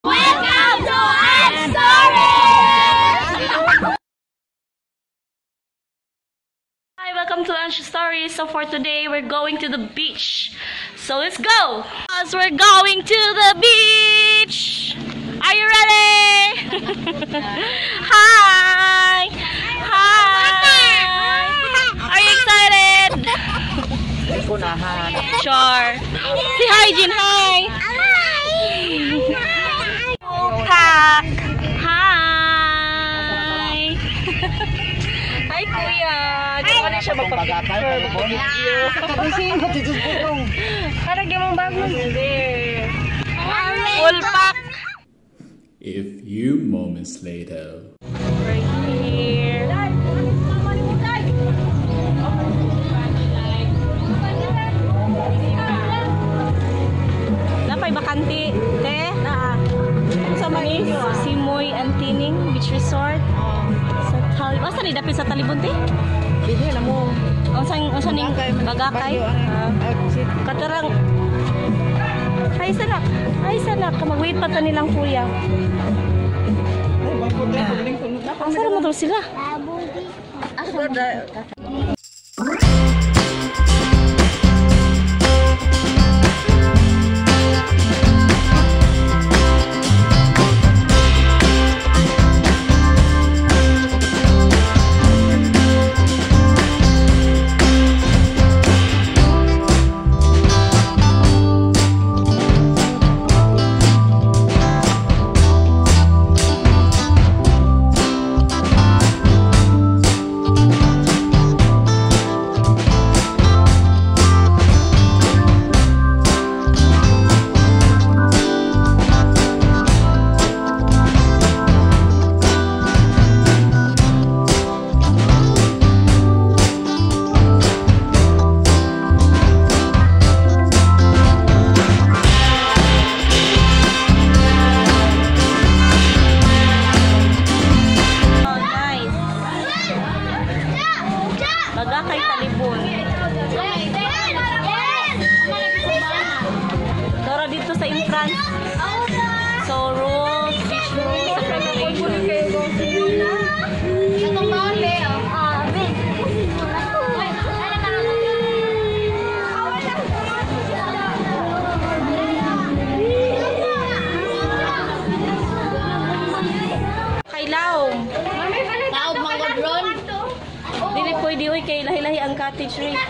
Welcome to Art Stories! Hi, welcome to Art Stories. So for today, we're going to the beach. So let's go! As we're going to the beach! Are you ready? Hi! Hi! Are you excited? Sure. Say hi, Jin. Hi! Pack! Hi! Hi, Kuya! Di ba na siya magpapicture? Parang yung bago. Full pack! A few moments later. Right here. Napay bakanti. Te? Sa Manis? Simoy Antining Beach Resort. Sa Talibon. Asa ni dapit sa Talibon, te? Hindi na mo. Ang ning Bagakay. Katarang. Ay, sanak. Ay, sanak. Mag-wait pa ta nilang kuya. Asa naman daw sila? Bagakay Talibon. Dora dito sa entrance. So, rules, beach rules, and regulations. Kay Laom. Taob mga drone. Dili pwede uy kay lahi-lahi ang cottage rate.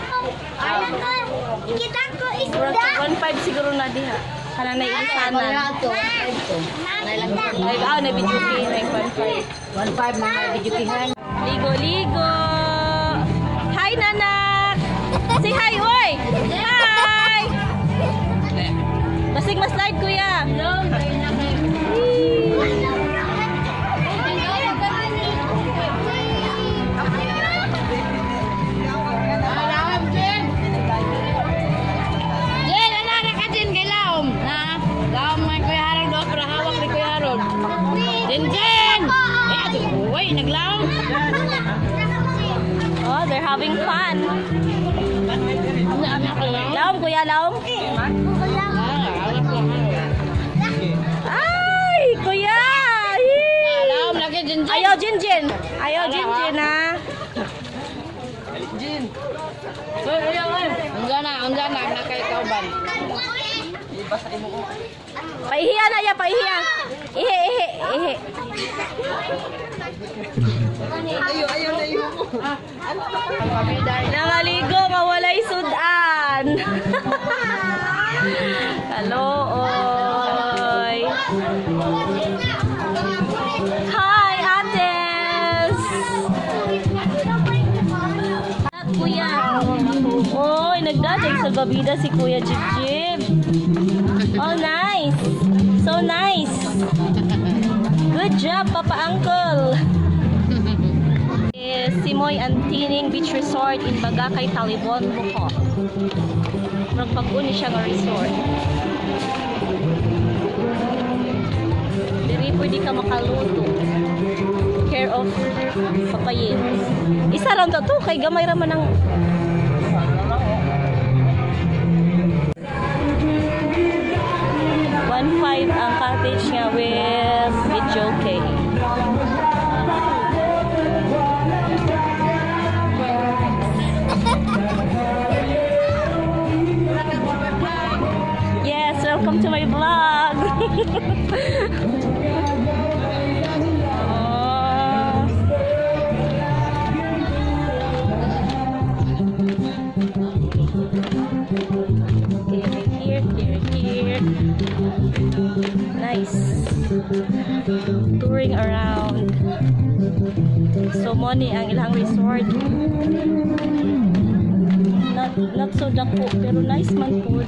Kita ko Siguro 1.5 siguro na diha. Kana na ilisanan. Na video kay like 1.5. 1.5 mga bijukihan. Ligo-ligo. Hi nanak. Say hi oy. Hi. Basig mas slide kuya. Oh, they're having fun. Laom, kuya, laom. Ay, kuya. Laom lagi Jinjin. Ayaw, Jinjin. Ayaw, Jinjin, ha. Jin. Anda na nakay kauban. Paihiya na ya, paihiya. Ihe. Nangaligo, mawalay sudan. Kalooy. Hi, ates. Kuya. Oy, nagdadag sa babida si Kuya Jib. Oh, nice. So nice. Good job, Papa Uncle. Simoy Antining Beach Resort in Bagakay, Talibon, Bukok. Magpag-uni siya ng resort. Diri pwede ka makaluto. Care of papayin. Isa ram to kay gamay raman ng 1.5 ang cottage nga with video game. Yes, welcome to my vlog. Here. Nice. Touring around. So money ang ilang resort. Not so dako pero nice man po.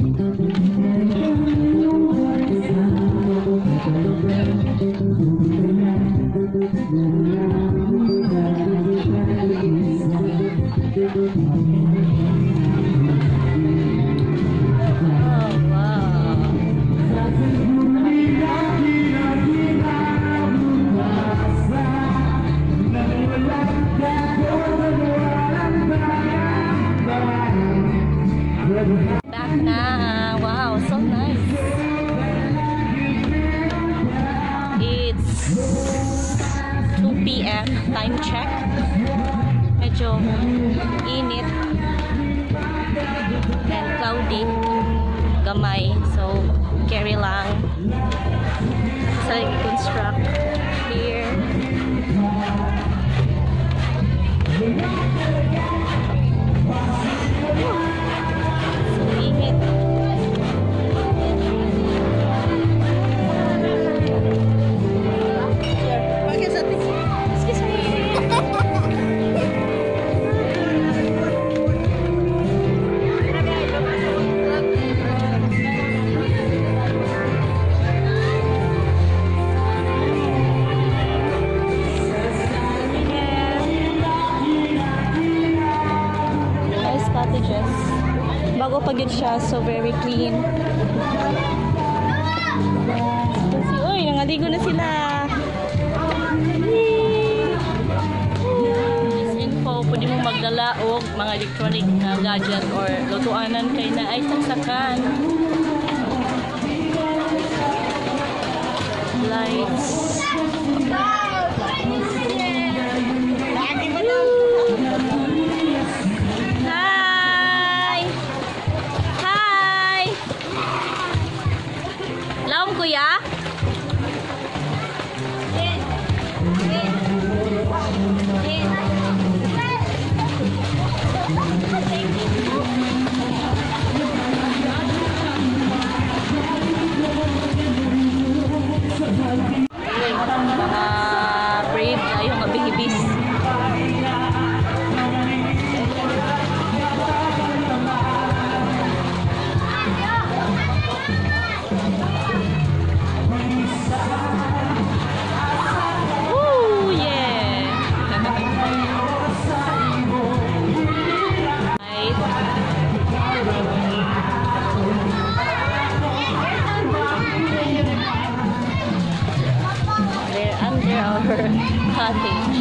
Back na. Wow, so nice. It's 2 p.m. time check. Medyo init and cloudy. Gamay. So, carry lang. Sa construct here. Bago pa yun siya, so very clean. Uy, nangaligo na sila. This info, pwede mo magdala o mga electronic na gadget or lutuanan kay na ay saksakan. Lights. Kuya? Mga brave tayo nga bihibis. Our cottage.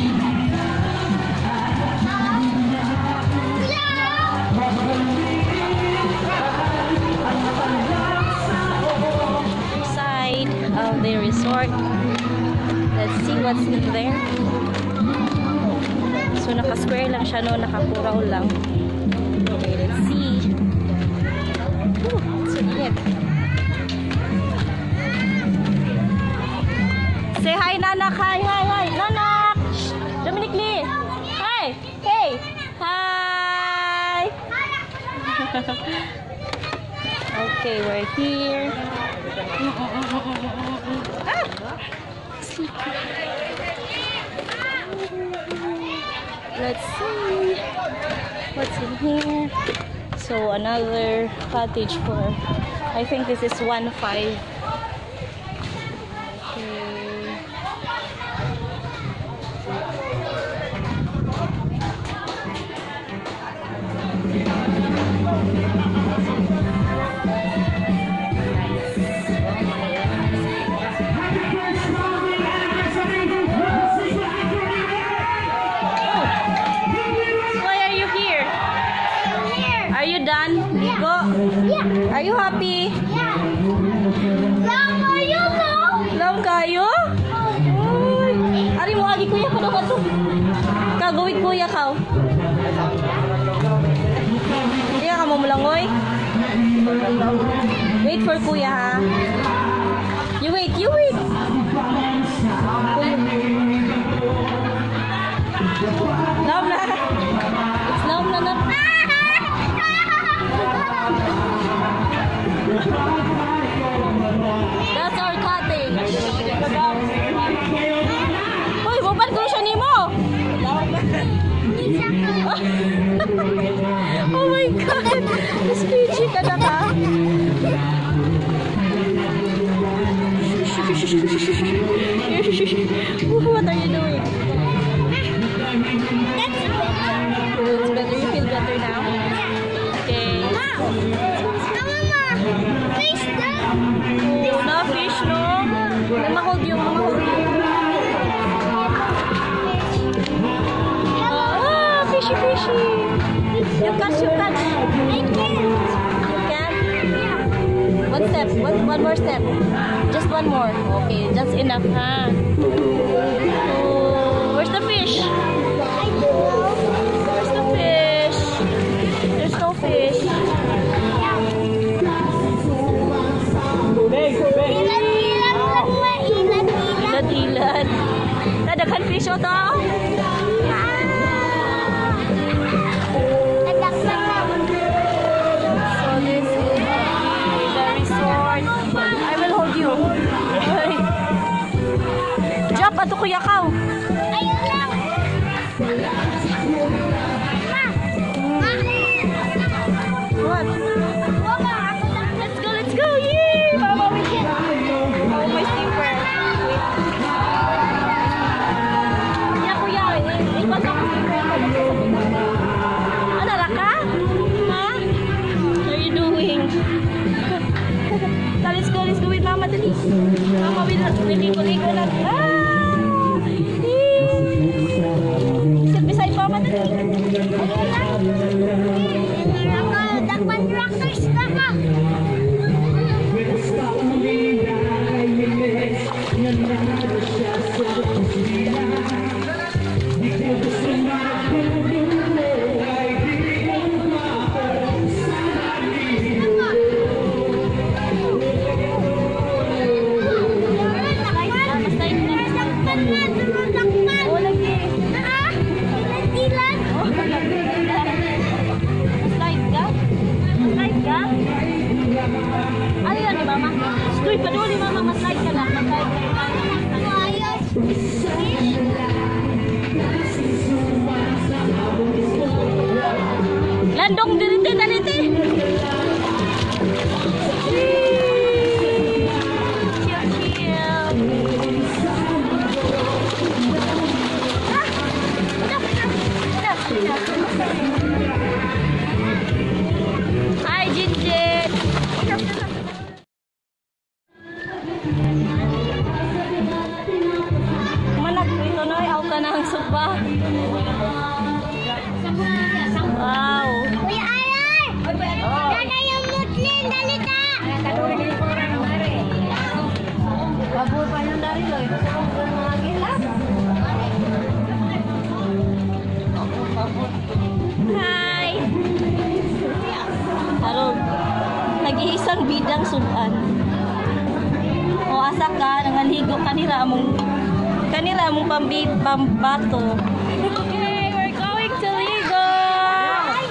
Side of the resort. Let's see what's in there. So naka-square lang siya, no? Nakapuraw lang. Okay, let's see. So init. Say hi, Nanak. Hi. Nanak. Shh. Dominic Lee. Hi. Hey. Hi. Okay, we're here. Let's see what's in here. So another cottage for, I think this is 1.5. Are you happy? Yeah. Mama, you know. kayo? Uy. Ari mo agi kuya kuno ka to. Kagawid kuya ka. Hindi ka mo mulangoy. Wait for kuya ha. You wait. Love na. It's love na. That's our cottage. Hoy, buban ko siya nimo. Oh my God. Speechy ka na ka. What are you doing? It's better. You feel better now? Okay. Oh, na fish, no? Mama-hold you. Ah, fishy. You catch. I can't. You can? One step. One more step. Just one more. Okay, that's enough, huh? Oh, where's the fish? Where's the fish? There's no fish. Ilan. Nadakan fish o to? So this is the resort. I will hold you. Jump ato kuya kaw. Ayun lang. What? Let's go. Yay! Mama, we can. Oh, my slipper. Wait. Yeah, kuya. Ikot ako slipper. Ano, raka? Ha? What are you doing? Let's go with mama dali. Mama, we ligo na. Sit beside mama dali. Dakwan tractors na ka. Ano yan ni mama? Stoy pa doon ni mama, maslide ka lang. Landong dirite. Hi, Jinjin. Manak dito na ay ka na ang suba. Wow. Kuya Alan! Dada yung mutlin, dalita! Bago pa yung dari lo. Mga gilap. Hi. Harog. Nag-iisang bidang suban. O asa ka nanganhigo kanila among pambato. Okay, we're going to Ligo.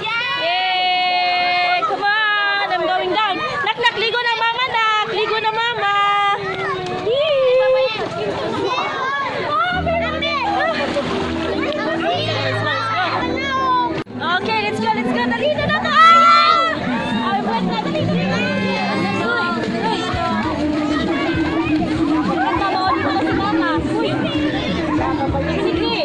Yay! Come on, I'm going down. Nak, ligo na mama, nak. Ligo na mama. Yay! Okay, let's go. Dali na tayo. Ay, wait na, dali. Sige.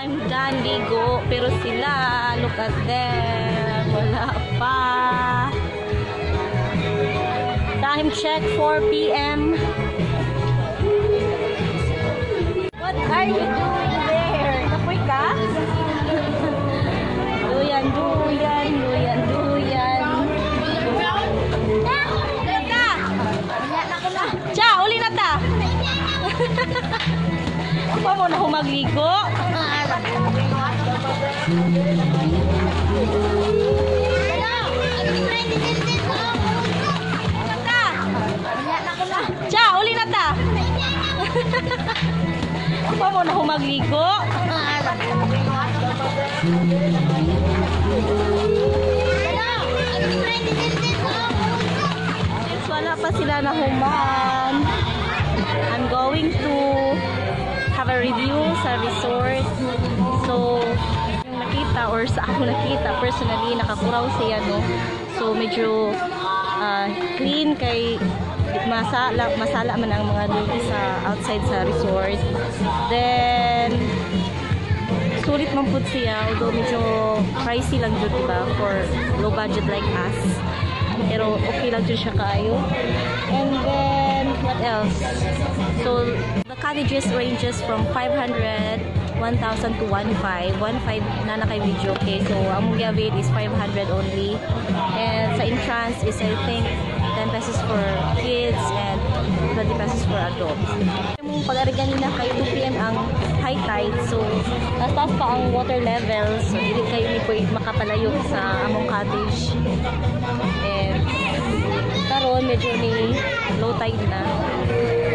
I'm done ligo, pero sila, look at them, wala pa. Time check, 4 p.m. What are you doing there? Kapoy ka? Duyan, duyan, duyan, duyan. Cha, uli na ta. Ako mo na humagligo. Cha, uli na ta. Ako mo na humagligo. Wala pa sila na human. I'm going to have a review sa resort. So, yung nakita or sa ako nakita personally, nakakuraw siya, no? So, medyo clean kay masala man ang mga doon sa outside sa resort. Then, sulit man po siya, although medyo pricey lang dun, diba? For low budget like us. Pero okay lang dun siya kayo. And then, what else? So, the cottages ranges from 500, 1,000 to 1,500. 1,500 na kay video, okay? So, ang mong avail is 500 only. And sa entrance is, I think, 10 pesos for kids and 20 pesos for adults. Yung pag-arigan nila kay 2 p.m. ang high tide. So, taas pa ang water level. So, hindi kayo ni po makapalayo sa among cottage. And, karon medyo ni low tide na.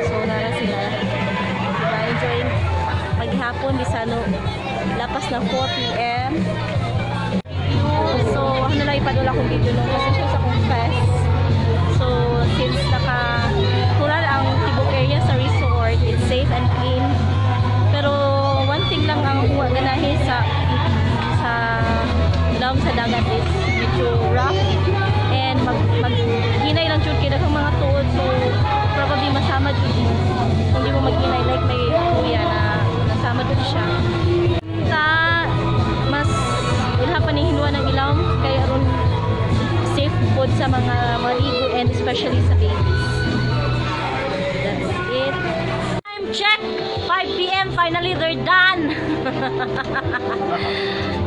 So, nara sila. Diba, enjoying paghapon, bisano, lapas na 4 p.m. So, ano lang ipadula kong video nung kasi siya sa kong fest. So, since naka-tural ang tibok area sa resort, it's safe and clean. Pero, one thing lang ang ganahin sa down sa dagat is medyo rough. And maghinay lang jud kaya mga tuod. So, probably masama jud mo. Kung di mo maghinay, like may kuya na nasama jud siya. Mas ilha pa ni hinwa ng ilawom kaya aron safe food sa mga maligo and especially sa babies. That's it. Time check! 5 p.m. Finally, they're done!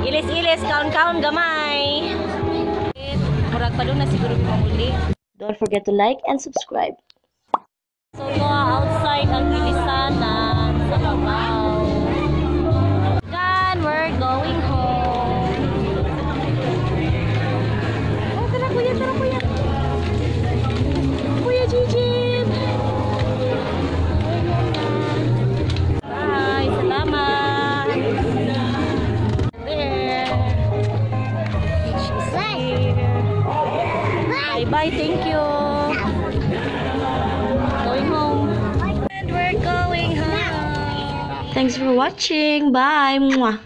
Ilis-ilis, kaon-kaon gamay! Murag pa doon na siguro pamuli. Don't forget to like and subscribe. So, outside ang ilisanan sa Cavao. Done! We're going home. Tara kuya, tara kuya. Kuya Jijin. Bye, salamat. There. Beach is here. Bye bye, thank you. Going home. And we're going home. Thanks for watching. Bye. Mwah.